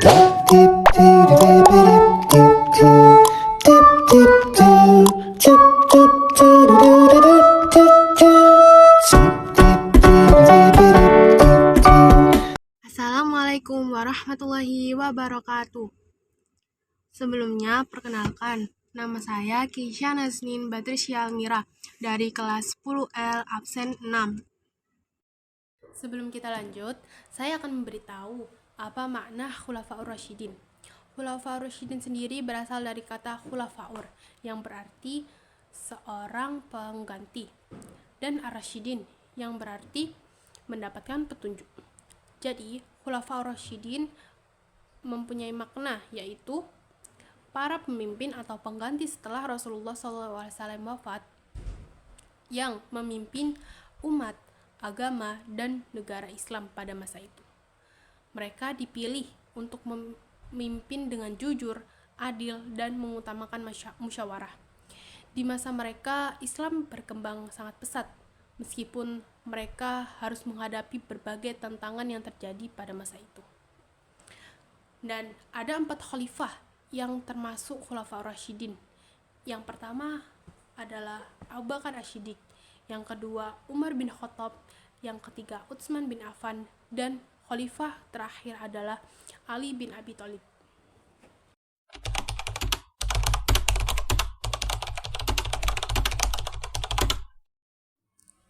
Assalamualaikum warahmatullahi wabarakatuh. Sebelumnya, perkenalkan, nama saya Keisha Naznin Batrisya Almira dari kelas 10L absen 6. Sebelum kita lanjut, saya akan memberitahu apa makna Khulafaur Rasyidin. Khulafaur Rasyidin sendiri berasal dari kata khulafaur yang berarti seorang pengganti, dan ar-rasyidin yang berarti mendapatkan petunjuk. Jadi, Khulafaur Rasyidin mempunyai makna yaitu para pemimpin atau pengganti setelah Rasulullah SAW wafat yang memimpin umat, agama, dan negara Islam pada masa itu. Mereka dipilih untuk memimpin dengan jujur, adil, dan mengutamakan musyawarah. Di masa mereka, Islam berkembang sangat pesat, meskipun mereka harus menghadapi berbagai tantangan yang terjadi pada masa itu. Dan ada 4 khalifah yang termasuk Khulafaur Rasyidin. Yang pertama adalah Abu Bakar As-Siddiq, yang kedua Umar bin Khattab, yang ketiga Utsman bin Affan, dan khalifah terakhir adalah Ali bin Abi Thalib.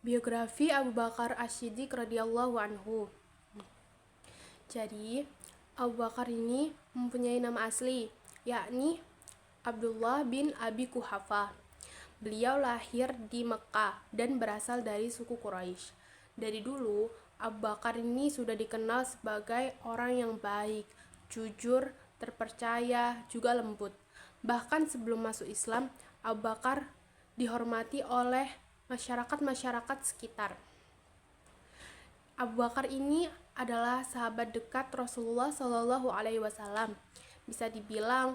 Biografi Abu Bakar As-Siddiq radhiyallahu anhu. Jadi, Abu Bakar ini mempunyai nama asli, yakni Abdullah bin Abi Quhafah. Beliau lahir di Mekah dan berasal dari suku Quraisy. Dari dulu, Abu Bakar ini sudah dikenal sebagai orang yang baik, jujur, terpercaya, juga lembut. Bahkan sebelum masuk Islam, Abu Bakar dihormati oleh masyarakat sekitar. Abu Bakar ini adalah sahabat dekat Rasulullah SAW. Bisa dibilang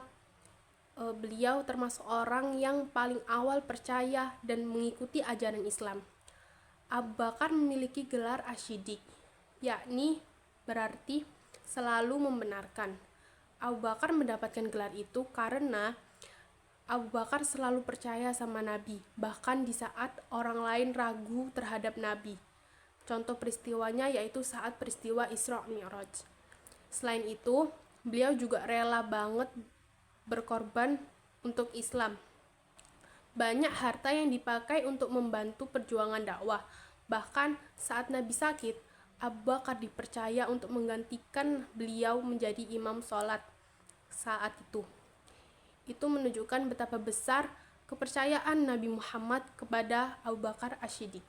beliau termasuk orang yang paling awal percaya dan mengikuti ajaran Islam. Abu Bakar memiliki gelar As-Siddiq, yakni berarti selalu membenarkan. Abu Bakar mendapatkan gelar itu karena Abu Bakar selalu percaya sama Nabi, bahkan di saat orang lain ragu terhadap Nabi. Contoh peristiwanya yaitu saat peristiwa Isra Mi'raj. Selain itu, beliau juga rela banget berkorban untuk Islam. Banyak harta yang dipakai untuk membantu perjuangan dakwah. Bahkan saat Nabi sakit, Abu Bakar dipercaya untuk menggantikan beliau menjadi imam sholat saat itu. Itu menunjukkan betapa besar kepercayaan Nabi Muhammad kepada Abu Bakar As-Siddiq.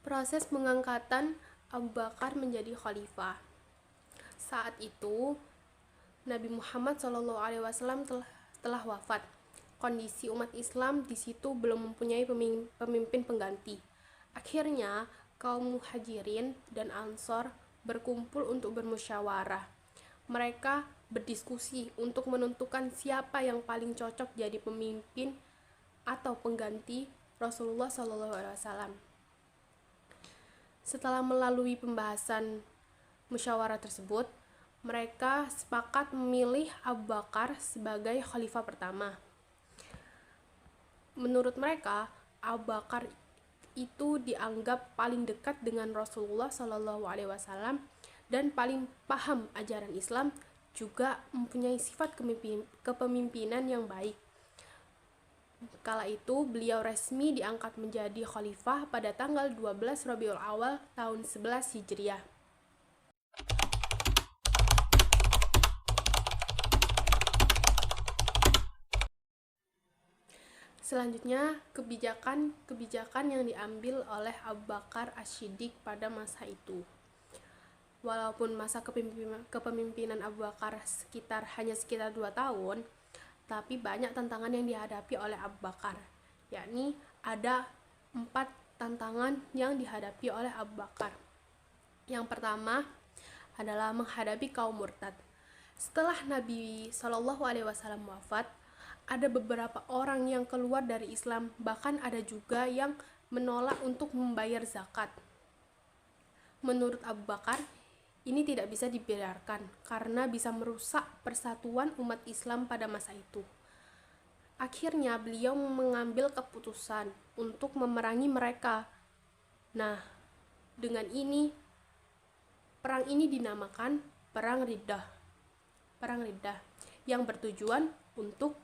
Proses pengangkatan Abu Bakar menjadi khalifah. Saat itu, Nabi Muhammad SAW telah wafat. Kondisi umat Islam di situ belum mempunyai pemimpin pengganti. Akhirnya, kaum Muhajirin dan Ansor berkumpul untuk bermusyawarah. Mereka berdiskusi untuk menentukan siapa yang paling cocok jadi pemimpin atau pengganti Rasulullah SAW. Setelah melalui pembahasan musyawarah tersebut, mereka sepakat memilih Abu Bakar sebagai khalifah pertama. Menurut mereka, Abu Bakar itu dianggap paling dekat dengan Rasulullah SAW dan paling paham ajaran Islam, juga mempunyai sifat kepemimpinan yang baik. Kala itu, beliau resmi diangkat menjadi khalifah pada tanggal 12 Rabiul Awal tahun 11 Hijriah. Selanjutnya, kebijakan yang diambil oleh Abu Bakar As-Siddiq pada masa itu. Walaupun masa kepemimpinan Abu Bakar hanya sekitar 2 tahun, tapi banyak tantangan yang dihadapi oleh Abu Bakar, yakni ada 4 tantangan yang dihadapi oleh Abu Bakar. Yang pertama adalah menghadapi kaum murtad. Setelah Nabi SAW wafat, ada beberapa orang yang keluar dari Islam, bahkan ada juga yang menolak untuk membayar zakat. Menurut Abu Bakar, ini tidak bisa dibiarkan karena bisa merusak persatuan umat Islam pada masa itu. Akhirnya beliau mengambil keputusan untuk memerangi mereka. Nah, dengan ini perang ini dinamakan Perang Riddah. Perang Riddah yang bertujuan untuk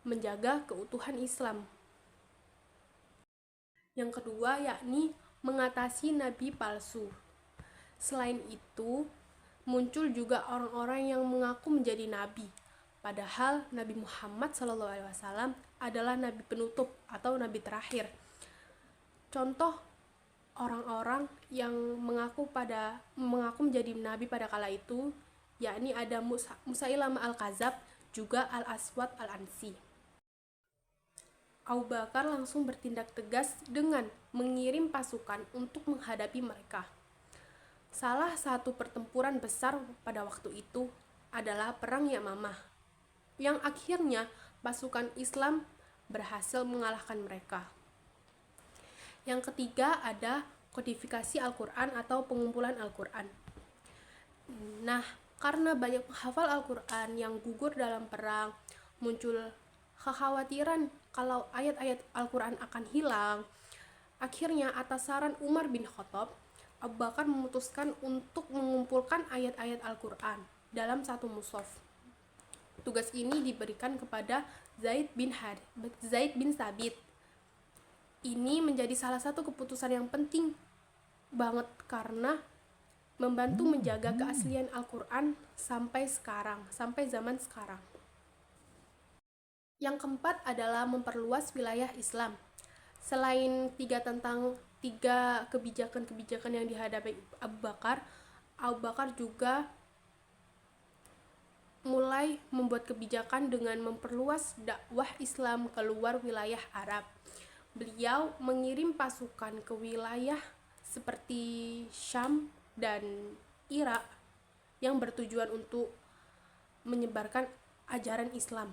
menjaga keutuhan Islam. Yang kedua yakni mengatasi nabi palsu. Selain itu, muncul juga orang-orang yang mengaku menjadi nabi, padahal Nabi Muhammad SAW adalah nabi penutup atau nabi terakhir. Contoh orang-orang yang mengaku menjadi nabi pada kala itu yakni ada Musailamah al-Kadzab, juga Al-Aswad al-Ansi. Abu Bakar langsung bertindak tegas dengan mengirim pasukan untuk menghadapi mereka. Salah satu pertempuran besar pada waktu itu adalah Perang Yamamah, yang akhirnya pasukan Islam berhasil mengalahkan mereka. Yang ketiga ada kodifikasi Al-Quran atau pengumpulan Al-Quran. Nah, karena banyak penghafal Al-Quran yang gugur dalam perang, muncul kekhawatiran kalau ayat-ayat Al-Quran akan hilang. Akhirnya atas saran Umar bin Khattab, Abu Bakar memutuskan untuk mengumpulkan ayat-ayat Al-Quran dalam satu mushaf. Tugas ini diberikan kepada Zaid bin Sabit. Ini menjadi salah satu keputusan yang penting banget karena membantu menjaga keaslian Al-Quran sampai zaman sekarang. Yang keempat adalah memperluas wilayah Islam. Selain tiga kebijakan-kebijakan yang dihadapi Abu Bakar juga mulai membuat kebijakan dengan memperluas dakwah Islam keluar wilayah Arab. Beliau mengirim pasukan ke wilayah seperti Syam dan Irak yang bertujuan untuk menyebarkan ajaran Islam.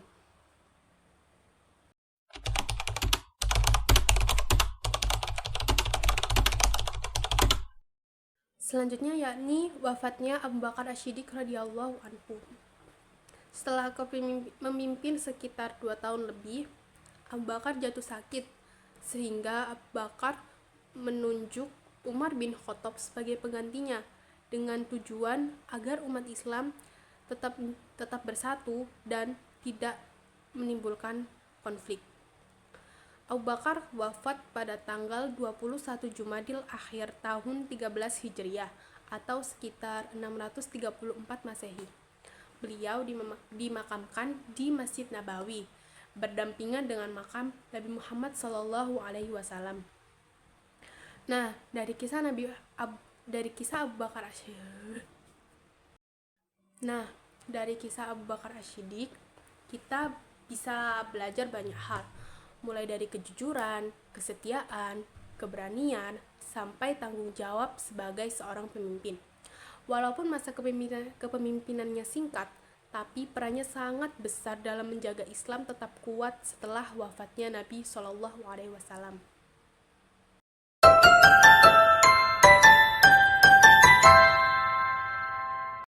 Selanjutnya yakni wafatnya Abu Bakar Asy-Siddiq radhiyallahu anhu. Setelah memimpin sekitar 2 tahun lebih, Abu Bakar jatuh sakit sehingga Abu Bakar menunjuk Umar bin Khattab sebagai penggantinya dengan tujuan agar umat Islam tetap bersatu dan tidak menimbulkan konflik. Abu Bakar wafat pada tanggal 21 Jumadil Akhir tahun 13 Hijriah atau sekitar 634 Masehi. Beliau dimakamkan di Masjid Nabawi berdampingan dengan makam Nabi Muhammad SAW. Nah, dari kisah Abu Bakar Asy-Siddiq kita bisa belajar banyak hal, mulai dari kejujuran, kesetiaan, keberanian, sampai tanggung jawab sebagai seorang pemimpin. Walaupun masa kepemimpinannya singkat, tapi perannya sangat besar dalam menjaga Islam tetap kuat setelah wafatnya Nabi SAW.